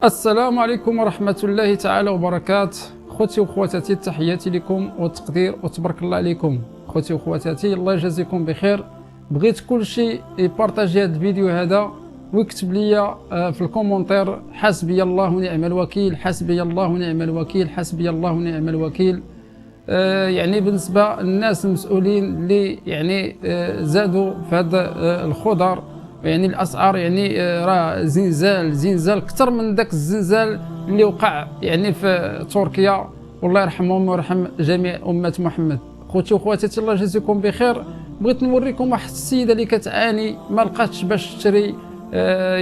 السلام عليكم ورحمة الله تعالى وبركاته. خوتي وخواتاتي، تحياتي لكم والتقدير وتبارك الله عليكم. خوتي وخواتاتي، الله يجازيكم بخير. بغيت كل شيء يبارطاجي هذا الفيديو هذا ويكتب لي في الكومنتير حسبي الله ونعم الوكيل، حسبي الله ونعم الوكيل، حسبي الله ونعم الوكيل. يعني بالنسبة للناس المسؤولين اللي يعني زادوا في هذا الخضر، يعني الاسعار يعني راه زنزال اكثر من ذاك الزنزال اللي وقع يعني في تركيا، والله يرحمهم ويرحم جميع امه محمد. خوتي وخواتاتي، الله يجازيكم بخير. بغيت نوريكم واحد السيده اللي كتعاني، ما لقاتش باش تشري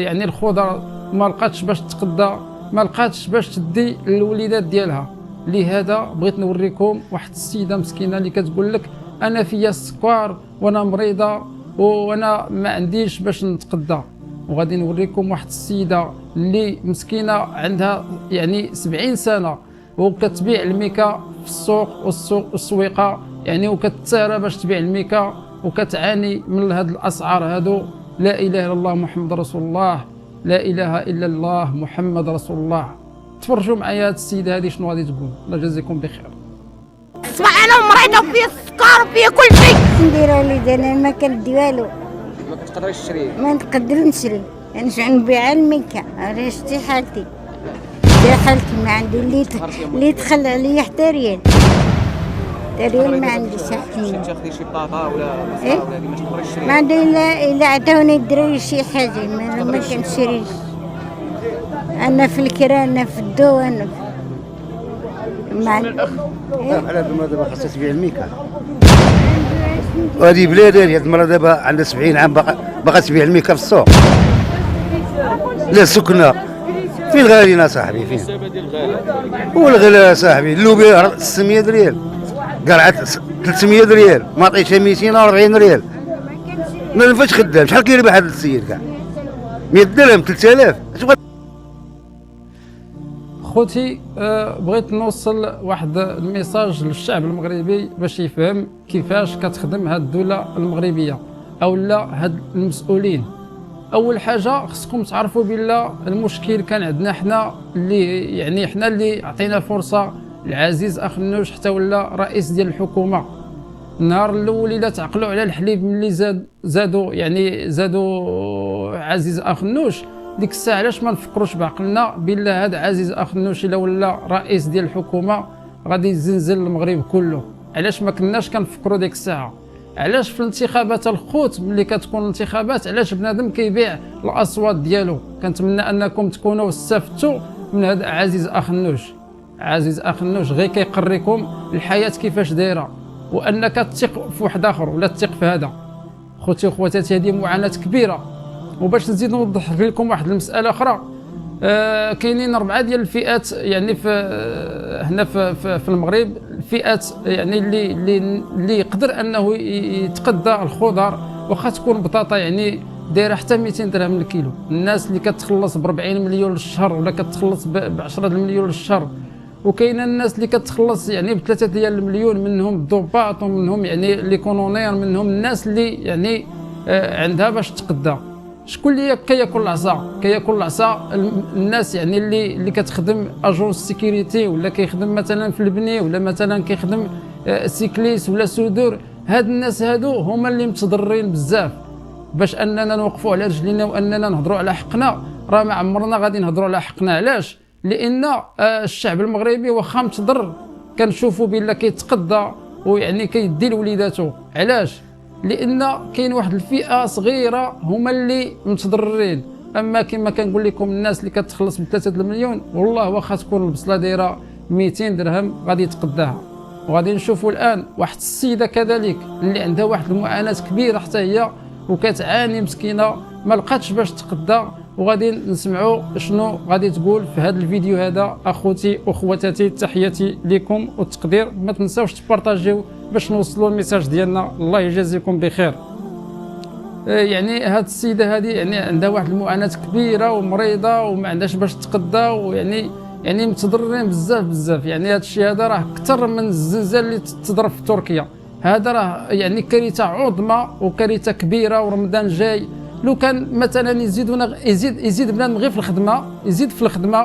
يعني الخضر، ما لقاتش باش تقضى، ما لقاتش باش تدي للوليدات ديالها. لهذا بغيت نوريكم واحد السيده مسكينه اللي كتقول لك انا فيا السكر وانا مريضه وانا ما عنديش باش نتقدى. وغادي نوريكم واحد السيده اللي مسكينه عندها يعني 70 سنه وكتبيع الميكا في السوق والسويقه، يعني وكتسارى باش تبيع الميكا وكتعاني من هاد الاسعار هادو. لا اله الا الله محمد رسول الله، لا اله الا الله محمد رسول الله. تفرجوا معايا هاد السيده هادي شنو غادي تقول. الله يجازيكم بخير. اسمع، انا مريضه وفيا السكر وفيا كل شيء. ندير وليدي انا ما كندي والو، ما كتقدريش تشري؟ ما نقدر نشري، يعني شنو نبيع الميكا. راه شتي حالتي، شتي حالتي، ما عندي اللي دخل عليا حتى ريال ما عنديش حتى. تاخذي شي بطاطا ولا بصله ولا ما تقدريش تشري؟ ما عندي الا عطاوني الدراري شي حاجه، ما كنشريش. انا في الكرا، انا في الضو، انا في على المرة دابا خاصها تبيع الميكا. وهذه بلاد، هذه المرة دابا عندها 70 عام باغا تبيع الميكا في السوق. لا سكنة فين غاليين صاحبي، فين؟ والغلا صاحبي اللوبي 600 ريال، قرعة 300 ريال، ما عطيتها 240 ريال. ما فاش خدام، شحال كيربح هذا السيد كاع؟ 100 درهم، 3000. خوتي، بغيت نوصل واحد الميساج للشعب المغربي باش يفهم كيفاش كتخدم هاد الدولة المغربية او لا هاد المسؤولين. اول حاجة خصكم تعرفوا بلا المشكل كان عندنا حنا، اللي يعني حنا اللي عطينا فرصة العزيز اخ النوش حتى ولا رئيس ديال الحكومة. النهار الاول الا تعقلوا على الحليب ملي زادوا عزيز اخ النوش، ديك الساعه علاش ما نفكروش بعقلنا بلا هذا عزيز اخ النوش الا ولا رئيس ديال الحكومه غادي يزنزل المغرب كله؟ علاش ما كناش كنفكروا ديك الساعه؟ علاش في الانتخابات الخوت ملي كتكون الانتخابات علاش بنادم كيبيع الاصوات ديالو؟ كنتمنى انكم تكونوا استفدتوا من هذا عزيز اخ النوش. عزيز اخ النوش غير كيقريكم الحياه كيفاش دايره، وانك تثق في واحد اخر ولا تثق في هذا. خوتي وخواتاتي، هذه معاناه كبيره. وباش نزيد نوضح لكم واحد المساله اخرى، كاينين 4 ديال الفئات يعني في هنا في المغرب، الفئات يعني اللي يقدر انه يتقدى الخضر واخا تكون بطاطا يعني دايره حتى 200 درهم للكيلو. الناس اللي كتخلص ب 40 مليون للشهر ولا كتخلص ب 10 مليون للشهر، وكاينه الناس اللي كتخلص يعني ب 3 ديال المليون، منهم الضباط ومنهم يعني لي كونونير، منهم الناس اللي يعني عندها باش تقدى. شكون اللي كياكل العصا؟ كياكل العصا الناس يعني اللي كتخدم اجونس سيكوريتي، ولا كيخدم مثلا في البني، ولا مثلا كيخدم سيكليس ولا سودور. هاد الناس هادو هما اللي متضررين بزاف. باش اننا نوقفوا على رجلينا واننا نهضروا على حقنا، راه ما عمرنا غادي نهضروا على حقنا. علاش؟ لان الشعب المغربي واخا متضرر كنشوفوا بلا كيتقدى ويعني كيدي لوليداتو. علاش؟ لان كاين واحد الفئه صغيره هما اللي متضررين. اما كما كنقول لكم الناس اللي كتخلص ب 3 المليون، والله واخا تكون البصله دايره 200 درهم غادي يتقداها. وغادي نشوفوا الان واحد السيده كذلك اللي عندها واحد المعاناه كبيره حتى هي وكتعاني مسكينه، ما لقاتش باش تقدى. وغادي نسمعوا شنو غادي تقول في هذا الفيديو هذا. اخوتي واخواتاتي، تحياتي لكم والتقدير. ما تنساوش تبارطاجيو باش نوصلوا الميساج ديالنا. الله يجازيكم بخير. يعني هاد السيده هذه يعني عندها واحد المعاناه كبيره ومريضه وما عندهاش باش تقدى، ويعني متضررين بزاف. يعني هاد الشيء هذا راه اكثر من الزلزال اللي تضرب في تركيا. هذا راه يعني كارثه عظمى وكارثه كبيره، ورمضان جاي لو كان مثلا يزيد بنادم غير في الخدمه، يزيد في الخدمه،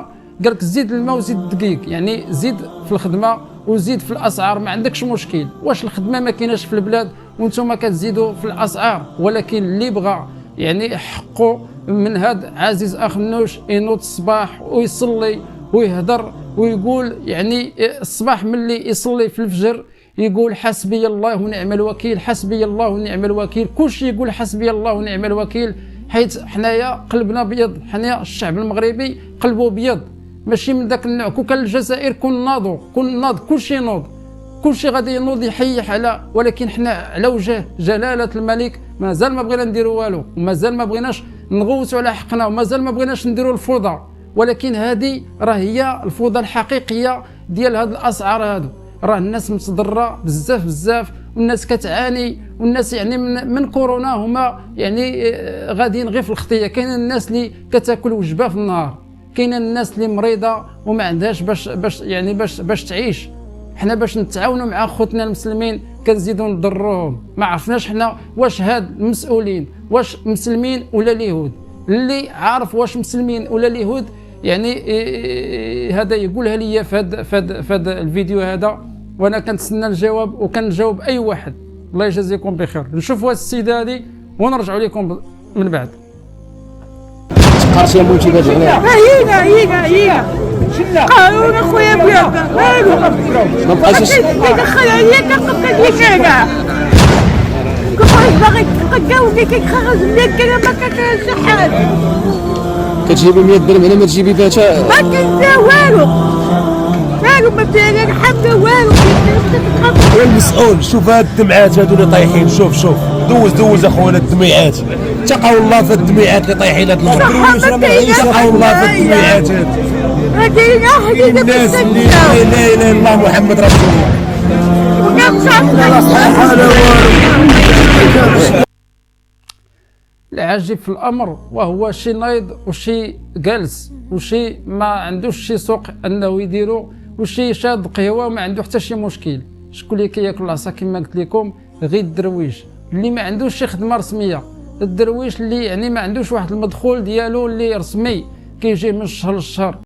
قال لك زيد الماء وزيد الدقيق، يعني زيد في الخدمه وزيد في الاسعار، ما عندكش مشكل. واش الخدمه ما كايناش في البلاد وانتم كتزيدوا في الاسعار؟ ولكن اللي بغى يعني حقه من هذا عزيز اخنوش ينوض الصباح ويصلي ويهدر ويقول، يعني الصباح ملي يصلي في الفجر يقول حسبي الله ونعم الوكيل، حسبي الله ونعم الوكيل، كلشي يقول حسبي الله ونعم الوكيل، حيت حنايا قلبنا بيض، حنايا الشعب المغربي قلبه بيض، ماشي من ذاك النوع. كون كان الجزائر كون ناض كلشي نوض، كلشي غادي ينوض يحيح على، ولكن حنا على وجه جلاله الملك مازال ما بغينا نديروا والو، ومازال ما بغيناش نغوتوا على حقنا، ومازال ما بغيناش نديروا الفوضى. ولكن هذه راه هي الفوضى الحقيقيه ديال هاد الاسعار هادو. راه الناس متضرره بزاف والناس كتعاني، والناس يعني من كورونا هما يعني غاديين غير في الخطيه. كاين الناس اللي كتاكل وجبه في النهار، كاين الناس اللي مريضه وما عندهاش باش تعيش. حنا باش نتعاونوا مع خوتنا المسلمين كنزيدوا نضروهم. ما عرفناش حنا واش هاد المسؤولين واش مسلمين ولا اليهود. اللي عارف واش مسلمين ولا اليهود يعني هذا يقولها لي في هذا الفيديو هذا، وانا كنتسنى الجواب وكنجاوب اي واحد. الله يجازيكم بخير. نشوفوا هاد السيده هذه ونرجعوا لكم من بعد. قارشي مولتي بهاد هينا قالوا اخويا بيض ما بقاش كيدخل عليا كنقبل لي كاع كيفاش باغي تقاومني كيخرج لي كلمه ما كتنسى حاجه. كتجيبي 100 درهم هنا ما تجيبي بها حتى ما كنسى والو ما فيها الحمد والو. يا المسؤول شوف هاد الدمعات هادو اللي طايحين، شوف دوز اخويا الدميعات، تقوا الله في الدميعات اللي طايحين هاد الدرويش راه ما يعيش، تقوا الله في الدميعات هادي الناس اللي لا اله الا الله محمد رسول الله. العجيب في الامر وهو شي نايض وشي جالس وشي ما عندوش شي سوق انه يديرو، وشي شاد قهوه وما عنده حتى شي مشكل. شكون اللي كياكل العصا كما قلت لكم؟ غير الدرويش اللي ما عندوش شي خدمه رسميه، الدرويش اللي يعني ما عندوش واحد المدخول ديالو اللي رسمي كيجي من الشهر للشهر.